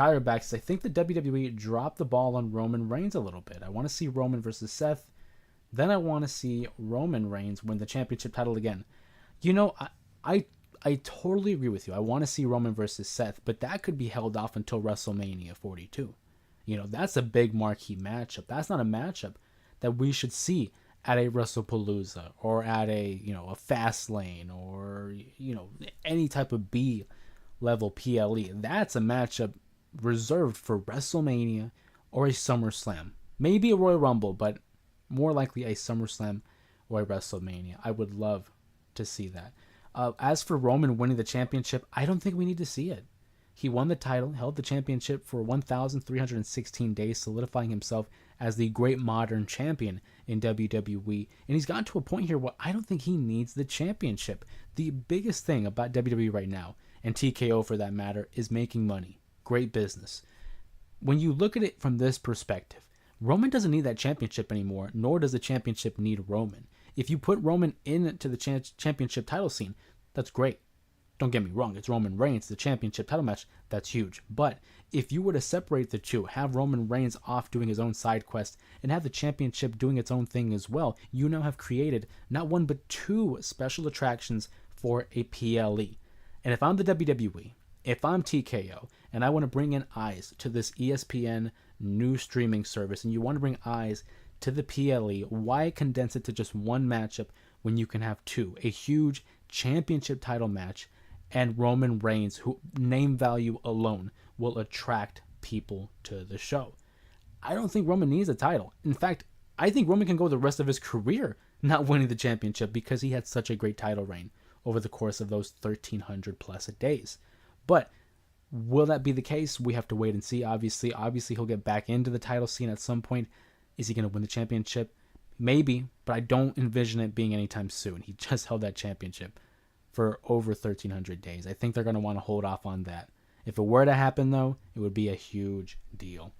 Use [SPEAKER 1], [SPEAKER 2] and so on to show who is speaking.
[SPEAKER 1] Tirebacks, I think the WWE dropped the ball on Roman Reigns a little bit. I want to see Roman versus Seth. Then I want to see Roman Reigns win the championship title again. You know, I I totally agree with you. I want to see Roman versus Seth, but that could be held off until WrestleMania 42. You know, that's a big marquee matchup. That's not a matchup that we should see at a WrestlePalooza or at a Fast Lane or any type of B level PLE. That's a matchup reserved for WrestleMania or a SummerSlam. Maybe a Royal Rumble, but more likely a SummerSlam or a WrestleMania. I would love to see that. As for Roman winning the championship, I don't think we need to see it. He won the title, held the championship for 1,316 days, solidifying himself as the great modern champion in WWE. And he's gotten to a point here where I don't think he needs the championship. The biggest thing about WWE right now, and TKO for that matter, is making money. Great business. When you look at it from this perspective, Roman doesn't need that championship anymore, nor does the championship need Roman. If you put Roman into the championship title scene, that's great. Don't get me wrong, it's Roman Reigns, the championship title match, that's huge. But if you were to separate the two, have Roman Reigns off doing his own side quest, and have the championship doing its own thing as well, you now have created not one but two special attractions for a PLE. And if I'm the WWE, if I'm TKO, and I want to bring in eyes to this ESPN new streaming service, and you want to bring eyes to the PLE, why condense it to just one matchup when you can have two? A huge championship title match and Roman Reigns, who name value alone will attract people to the show. I don't think Roman needs a title. In fact, I think Roman can go the rest of his career not winning the championship because he had such a great title reign over the course of those 1,300 plus days. But will that be the case? We have to wait and see. Obviously, he'll get back into the title scene at some point. Is he going to win the championship? Maybe, but I don't envision it being anytime soon. He just held that championship for over 1,300 days. I think they're going to want to hold off on that. If it were to happen, though, it would be a huge deal.